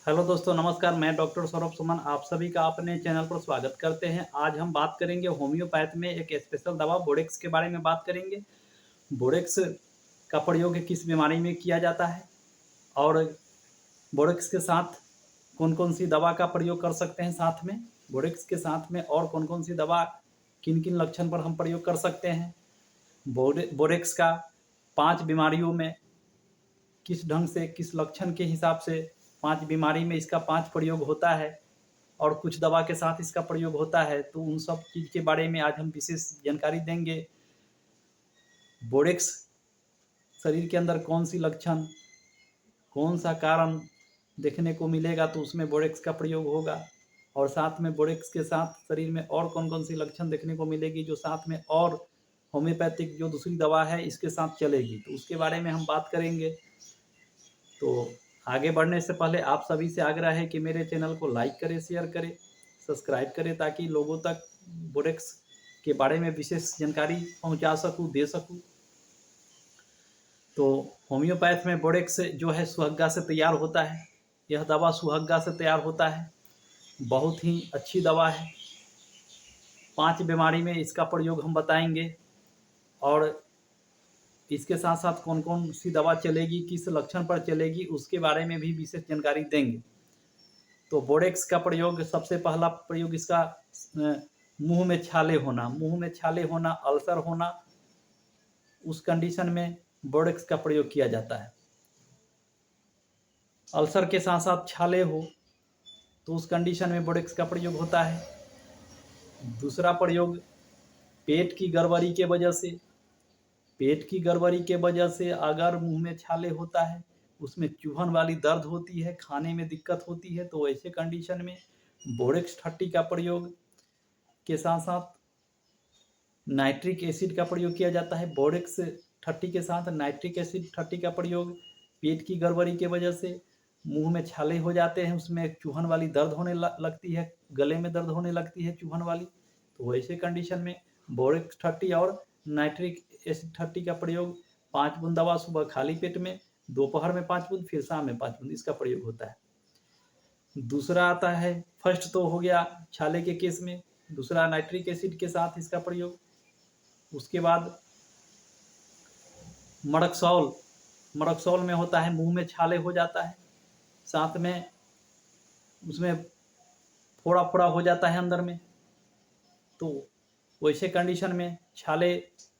Hello दोस्तों, नमस्कार। मैं डॉक्टर सौरभ सुमन आप सभी का अपने चैनल पर स्वागत करते हैं। आज हम बात करेंगे होम्योपैथ में एक स्पेशल दवा बोरेक्स के बारे में बात करेंगे। बोरेक्स का प्रयोग किस बीमारी में किया जाता है और बोरेक्स के साथ कौन-कौन सी दवा का प्रयोग कर सकते हैं साथ में। बोरेक्स के साथ में और कौन-कौन सी दवा किन-किन लक्षण पर हम प्रयोग कर सकते हैं। बोरेक्स का 5 बीमारियों में किस ढंग से, किस लक्षण के हिसाब से 5 बीमारी में इसका 5 प्रयोग होता है और कुछ दवा के साथ इसका प्रयोग होता है, तो उन सब चीज़ के बारे में आज हम विशेष जानकारी देंगे। बोरेक्स शरीर के अंदर कौन-सी लक्षण, कौन-सा कारण देखने को मिलेगा तो उसमें बोरेक्स का प्रयोग होगा और साथ में बोरेक्स के साथ शरीर में और कौन-कौन सी लक्षण देखने को मिलेगी जो साथ में और होम्योपैथिक जो दूसरी दवा है इसके साथ चलेगी, तो उसके बारे में हम बात करेंगे। तो आगे बढ़ने से पहले आप सभी से आग्रह है कि मेरे चैनल को लाइक करें, शेयर करें, सब्सक्राइब करें ताकि लोगों तक बोरेक्स के बारे में विशेष जानकारी पहुंचा सकूं, दे सकूं। तो होम्योपैथ में बोरेक्स जो है सुहग्गा से तैयार होता है। यह दवा सुहग्गा से तैयार होता है। बहुत ही अच्छी दवा है। 5 बीमारी में इसका प्रयोग हम बताएंगे और इसके साथ साथ कौन कौन सी दवा चलेगी, किस लक्षण पर चलेगी, उसके बारे में भी विशेष जानकारी देंगे। तो बोरेक्स का प्रयोग, सबसे पहला प्रयोग इसका मुंह में छाले होना, मुंह में छाले होना, अल्सर होना, उस कंडीशन में बोरेक्स का प्रयोग किया जाता है। अल्सर के साथ साथ छाले हो तो उस कंडीशन में बोरेक्स का प्रयोग होता है। दूसरा प्रयोग पेट की गड़बड़ी के वजह से, पेट की गड़बड़ी के वजह से अगर मुंह में छाले होता है, उसमें चुभन वाली दर्द होती है, खाने में दिक्कत होती है, तो ऐसे कंडीशन में बोरेक्स 30 का प्रयोग के साथ साथ नाइट्रिक एसिड का प्रयोग किया जाता है। बोरेक्स 30 के साथ नाइट्रिक एसिड 30 का प्रयोग पेट की गड़बड़ी के वजह से मुंह में छाले हो जाते हैं, उसमें चुभन वाली दर्द होने लगती है, गले में दर्द होने लगती है चुभन वाली, तो ऐसे कंडीशन में बोरेक्स 30 और नाइट्रिक एसिड 30 का प्रयोग 5 बूंद दवा सुबह खाली पेट में, दोपहर में 5 बूंद, फिर शाम में 5 बूंद, इसका प्रयोग होता है। दूसरा आता है, फर्स्ट तो हो गया छाले के केस में, दूसरा नाइट्रिक एसिड के साथ इसका प्रयोग। उसके बाद मडक्सॉल, मडक्सॉल में होता है मुंह में छाले हो जाता है, साथ में उसमें फोड़ा फोड़ा हो जाता है अंदर में, तो वैसे कंडीशन में छाले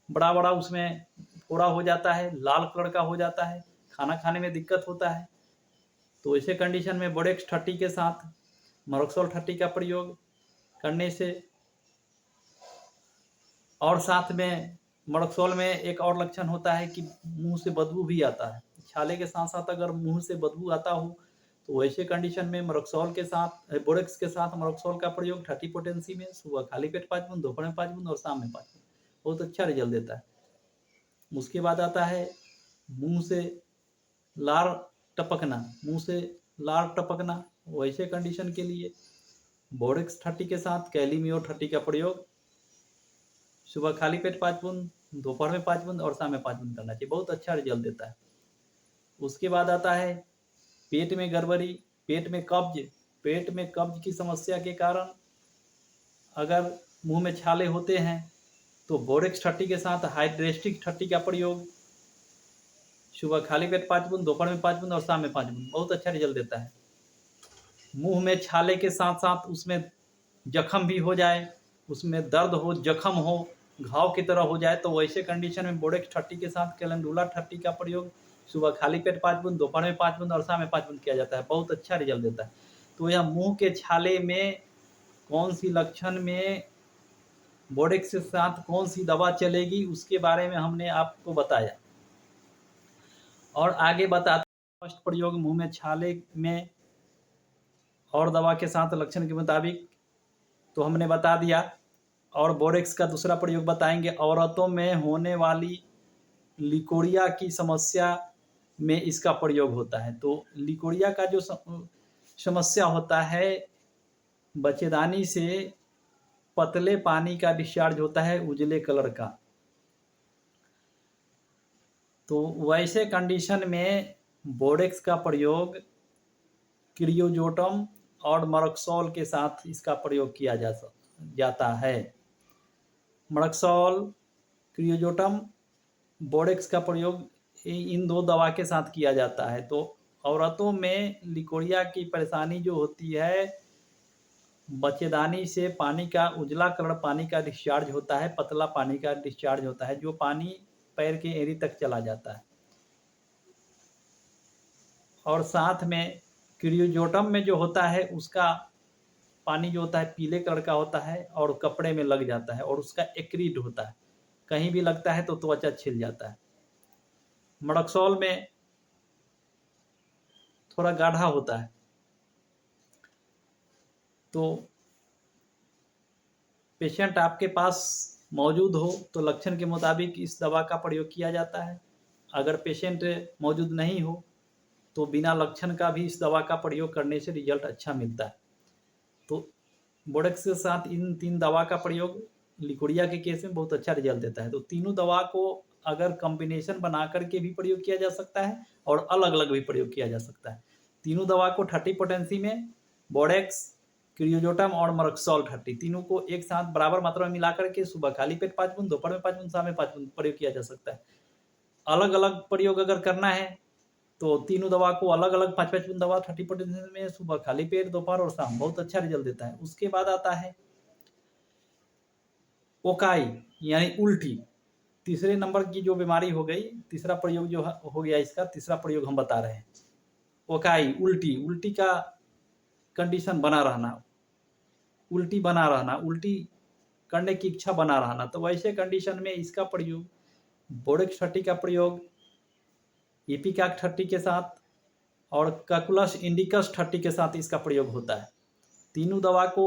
बड़ा बड़ा उसमें फोड़ा हो जाता है, लाल कलर का हो जाता है, खाना खाने में दिक्कत होता है, तो ऐसे कंडीशन में बोरेक्स 30 के साथ मडक्सॉल 30 का प्रयोग करने से, और साथ में मडक्सॉल में एक और लक्षण होता है कि मुंह से बदबू भी आता है। छाले के साथ साथ अगर मुंह से बदबू आता हो तो वैसे कंडीशन में मडक्सॉल के साथ, बोरेक्स के साथ मडक्सॉल का प्रयोग 30 पोटेंसी में सुबह खाली पेट 5 बूंद, दोपहर में 5 बूंद और शाम में 5 बूंद, बहुत अच्छा रिजल्ट देता है। उसके बाद आता है मुंह से लार टपकना, मुंह से लार टपकना, वैसे कंडीशन के लिए बोरेक्स 30 के साथ कैलीमियो 30 का प्रयोग सुबह खाली पेट 5 बूंद, दोपहर में 5 बूंद और शाम में 5 बूंद करना चाहिए, बहुत अच्छा रिजल्ट देता है। उसके बाद आता है पेट में गड़बड़ी, पेट में कब्ज, पेट में कब्ज की समस्या के कारण अगर मुंह में छाले होते हैं तो बोरेक्स 30 के साथ हाइड्रेस्टिक 30 का प्रयोग सुबह खाली पेट 5 बूंद, दोपहर में 5 बूंद और शाम में 5 बूंद, बहुत अच्छा रिजल्ट देता है। मुंह में छाले के साथ साथ उसमें जख्म भी हो जाए, उसमें दर्द हो, जख्म हो, घाव की तरह हो जाए, तो वैसे कंडीशन में बोरेक्स 30 के साथ कैलेंडुला 30 का प्रयोग सुबह खाली पेट 5 बूंद, दोपहर में 5 बूंद और शाम में 5 बूंद किया जाता है, बहुत अच्छा रिजल्ट देता है। तो यह मुंह के छाले में कौन सी लक्षण में बोरेक्स के साथ कौन सी दवा चलेगी उसके बारे में हमने आपको बताया और आगे बताते हैं। फर्स्ट प्रयोग मुंह में छाले में और दवा के साथ लक्षण के मुताबिक तो हमने बता दिया, और बोरेक्स का दूसरा प्रयोग बताएंगे। औरतों में होने वाली लिकोरिया की समस्या में इसका प्रयोग होता है। तो लिकोरिया का जो समस्या होता है, बच्चेदानी से पतले पानी का डिस्चार्ज होता है उजले कलर का, तो वैसे कंडीशन में बोरेक्स का प्रयोग क्रियोजोटम और मरक्सोल के साथ इसका प्रयोग किया जाता है। मरक्सोल, क्रियोजोटम, बोरेक्स का प्रयोग इन 2 दवा के साथ किया जाता है। तो औरतों में लिकोरिया की परेशानी जो होती है, बच्चेदानी से पानी का उजला कलर पानी का डिस्चार्ज होता है, पतला पानी का डिस्चार्ज होता है, जो पानी पैर के एड़ी तक चला जाता है। और साथ में क्रियोजोटम में जो होता है उसका पानी जो होता है पीले कलर का होता है और कपड़े में लग जाता है और उसका एक्रीड होता है, कहीं भी लगता है तो त्वचा छिल जाता है। मरक्सोल में थोड़ा गाढ़ा होता है। तो पेशेंट आपके पास मौजूद हो तो लक्षण के मुताबिक इस दवा का प्रयोग किया जाता है। अगर पेशेंट मौजूद नहीं हो तो बिना लक्षण का भी इस दवा का प्रयोग करने से रिजल्ट अच्छा मिलता है। तो बोरेक्स के साथ इन 3 दवा का प्रयोग लिकोरिया के केस में बहुत अच्छा रिजल्ट देता है। तो तीनों दवा को अगर कॉम्बिनेशन बना करके भी प्रयोग किया जा सकता है और अलग अलग भी प्रयोग किया जा सकता है। तीनों दवा को 30 पोटेंसी में बोरेक्स, क्रियोजोटम और मरक्सोल 30 तीनों को एक साथ बराबर मात्रा में मिला करके सुबह खाली पेट 5 बूंद, दोपहर में 5 बूंद, शाम में 5 बूंद प्रयोग किया जा सकता है। अलग अलग प्रयोग अगर करना है तो तीनों दवा को अलग अलग 5-5 बूंद दवा 30 पोटेंसी में सुबह खाली पेट, दोपहर और शाम, बहुत अच्छा रिजल्ट देता है। उसके बाद आता है ओकाई यानी उल्टी। तीसरे नंबर की जो बीमारी हो गई, तीसरा प्रयोग जो हो गया इसका, तीसरा प्रयोग हम बता रहे हैं। ओकाई, उल्टी का कंडीशन बना रहना, उल्टी बना रहना, उल्टी करने की इच्छा बना रहना, तो वैसे कंडीशन में इसका प्रयोग बोरेक्स 30 का प्रयोग इपिकैक 30 के साथ और कैकुलस इंडिकस 30 के साथ इसका प्रयोग होता है। तीनों दवा को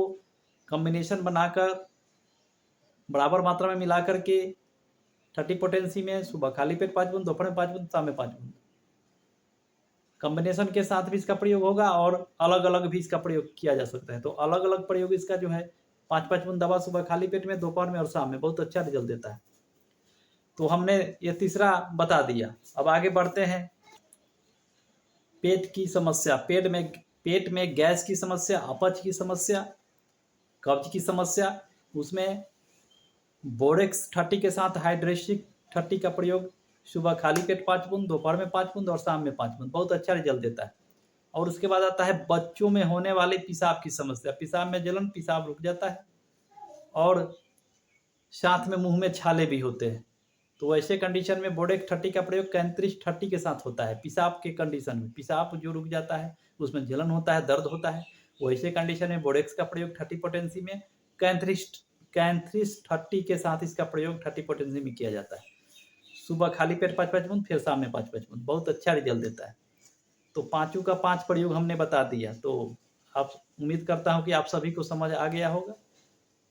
कॉम्बिनेशन बनाकर बराबर मात्रा में मिला करके 30 पोटेंसी में सुबह खाली पेट 5 बूंद, दोपहर में 5 बूंद, शाम में 5 बूंद, कॉम्बिनेशन के साथ भी इसका प्रयोग होगा और अलग अलग भी इसका प्रयोग किया जा सकता है। तो अलग अलग प्रयोग इसका जो है 5-5 बूंद दवा सुबह खाली पेट में, दोपहर में और शाम में, बहुत अच्छा रिजल्ट देता है। तो हमने ये तीसरा बता दिया। अब आगे बढ़ते हैं। पेट की समस्या, पेट में गैस की समस्या, अपच की समस्या, कब्ज की समस्या, उसमें बोरेक्स 30 के साथ हाइड्रेसिक 30 का प्रयोग सुबह खाली पेट 5 बूंद, दोपहर में 5 बूंद और शाम में 5 बूंद, बहुत अच्छा रिजल्ट देता है। और उसके बाद आता है बच्चों में होने वाले पेशाब की समस्या, पेशाब में जलन, पेशाब रुक जाता है और साथ में मुंह में छाले भी होते हैं। तो ऐसे कंडीशन में बोरेक्स 30 का प्रयोग कैंथ्रिस 30 के साथ होता है। पेशाब के कंडीशन में पेशाब जो रुक जाता है, उसमें जलन होता है, दर्द होता है, वैसे कंडीशन में बोरेक्स का प्रयोग 30 पोटेंसी में कैंथ्रिस 30 के साथ इसका प्रयोग 30 पोटेंसी में किया जाता है। सुबह खाली पेट 5-5 बूंद, फिर शाम में 5-5 बूंद, बहुत अच्छा रिजल्ट देता है। तो पांचों का 5 प्रयोग हमने बता दिया। तो आप उम्मीद करता हूं कि आप सभी को समझ आ गया होगा।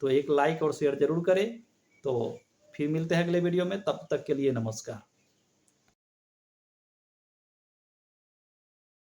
तो एक लाइक और शेयर जरूर करें। तो फिर मिलते हैं अगले वीडियो में, तब तक के लिए नमस्कार।